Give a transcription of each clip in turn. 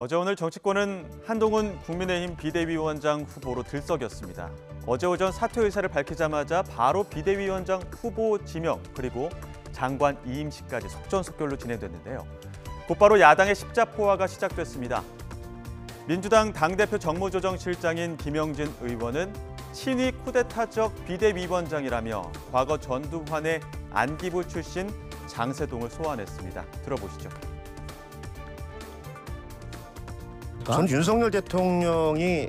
어제 오늘 정치권은 한동훈 국민의힘 비대위원장 후보로 들썩였습니다. 어제 오전 사퇴 의사를 밝히자마자 바로 비대위원장 후보 지명 그리고 장관 이임식까지 속전속결로 진행됐는데요. 곧바로 야당의 십자포화가 시작됐습니다. 민주당 당대표 정무조정실장인 김영진 의원은 친위 쿠데타적 비대위원장이라며 과거 전두환의 안기부 출신 장세동을 소환했습니다. 들어보시죠. 전 윤석열 대통령이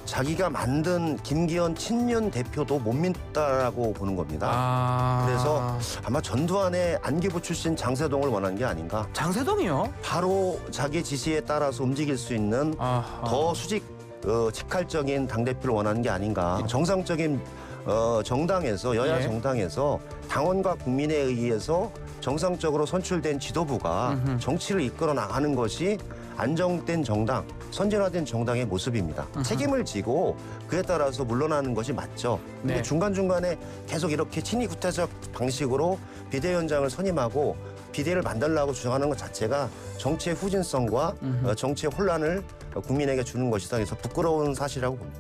자기가 만든 김기현 친윤 대표도 못 믿다라고 보는 겁니다. 그래서 아마 전두환의 안기부 출신 장세동을 원한 게 아닌가. 장세동이요? 바로 자기 지시에 따라서 움직일 수 있는 더 직할적인 당대표를 원하는 게 아닌가. 정상적인 정당에서 여야 정당에서 당원과 국민에 의해서 정상적으로 선출된 지도부가 정치를 이끌어 나가는 것이 안정된 정당, 선진화된 정당의 모습입니다. 책임을 지고 그에 따라서 물러나는 것이 맞죠. 근데 네. 중간중간에 계속 이렇게 친위 구태적 방식으로 비대위원장을 선임하고 비대를 만들려고 주장하는 것 자체가 정치의 후진성과 정치의 혼란을 국민에게 주는 것이다. 그래서 부끄러운 사실이라고 봅니다.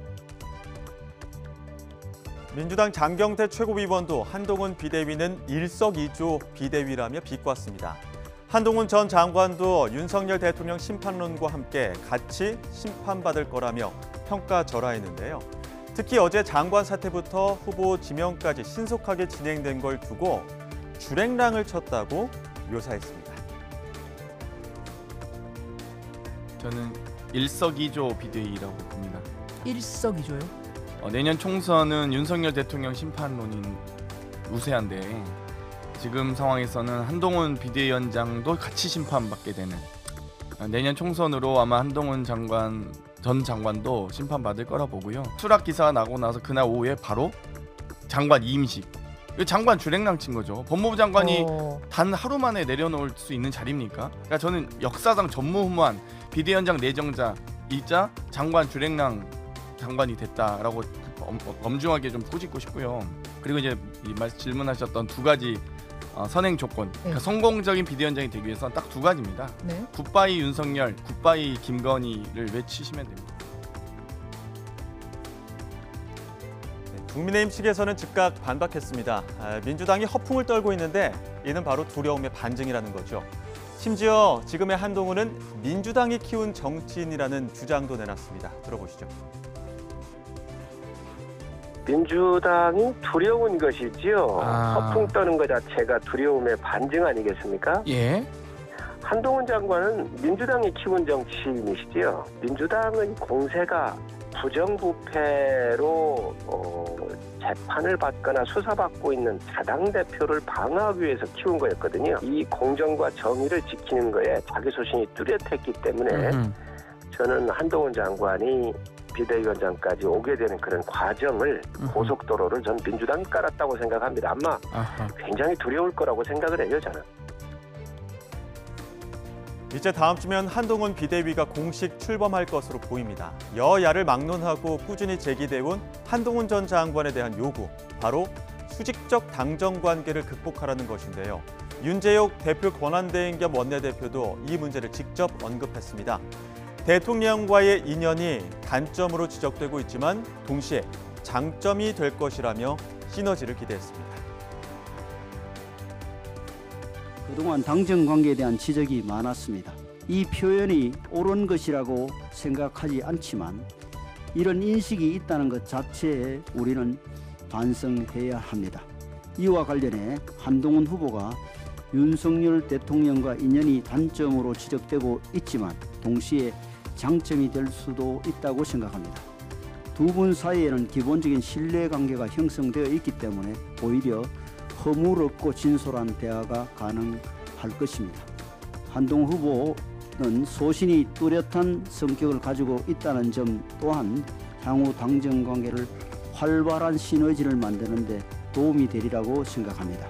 민주당 장경태 최고위원도 한동훈 비대위는 일석이조 비대위라며 비꼬았습니다. 한동훈 전 장관도 윤석열 대통령 심판론과 함께 같이 심판받을 거라며 평가절하했는데요. 특히 어제 장관 사퇴부터 후보 지명까지 신속하게 진행된 걸 두고 주랭랑을 쳤다고 묘사했습니다. 저는 일석이조 비대위라고 봅니다. 일석이조요? 내년 총선은 윤석열 대통령 심판론이 우세한데 지금 상황에서는 한동훈 비대위원장도 같이 심판받게 되는 내년 총선으로 아마 한동훈 전 장관도 심판받을 거라 보고요. 추락 기사가 나고 나서 그날 오후에 바로 장관 이임식. 장관 주랭랑 친 거죠. 법무부 장관이 단 하루 만에 내려놓을 수 있는 자리입니까? 그러니까 저는 역사상 전무후무한 비대위원장 내정자이자 장관 주랭랑 장관이 됐다라고 엄중하게 좀 꼬집고 싶고요. 그리고 이제 질문하셨던 두 가지 선행 조건, 그러니까 성공적인 비대위원장이 되기 위해서는 딱 두 가지입니다. 네. 굿바이 윤석열, 굿바이 김건희를 외치시면 됩니다. 국민의힘 측에서는 즉각 반박했습니다. 민주당이 허풍을 떨고 있는데 이는 바로 두려움의 반증이라는 거죠. 심지어 지금의 한동훈은 민주당이 키운 정치인이라는 주장도 내놨습니다. 들어보시죠. 민주당이 두려운 것이지요. 허풍 떠는 것 자체가 두려움의 반증 아니겠습니까? 예. 한동훈 장관은 민주당이 키운 정치인이시지요. 민주당의 공세가 부정부패로 재판을 받거나 수사받고 있는 자당 대표를 방어하기 위해서 키운 거였거든요. 이 공정과 정의를 지키는 거에 자기 소신이 뚜렷했기 때문에 저는 한동훈 장관이 비대위원장까지 오게 되는 그런 과정을 고속도로를 전 민주당이 깔았다고 생각합니다. 아마 굉장히 두려울 거라고 생각을 해요, 저는. 이제 다음 주면 한동훈 비대위가 공식 출범할 것으로 보입니다. 여야를 막론하고 꾸준히 제기돼온 한동훈 전 장관에 대한 요구, 바로 수직적 당정 관계를 극복하라는 것인데요. 윤재옥 대표 권한대행 겸 원내대표도 이 문제를 직접 언급했습니다. 대통령과의 인연이 단점으로 지적되고 있지만 동시에 장점이 될 것이라며 시너지를 기대했습니다. 그동안 당정 관계에 대한 지적이 많았습니다. 이 표현이 옳은 것이라고 생각하지 않지만 이런 인식이 있다는 것 자체에 우리는 반성해야 합니다. 이와 관련해 한동훈 후보가 윤석열 대통령과 인연이 단점으로 지적되고 있지만 동시에 장점이 될 수도 있다고 생각합니다. 두 분 사이에는 기본적인 신뢰관계가 형성되어 있기 때문에 오히려 허물없고 진솔한 대화가 가능할 것입니다. 한동훈 후보는 소신이 뚜렷한 성격을 가지고 있다는 점 또한 향후 당정 관계를 활발한 시너지를 만드는 데 도움이 되리라고 생각합니다.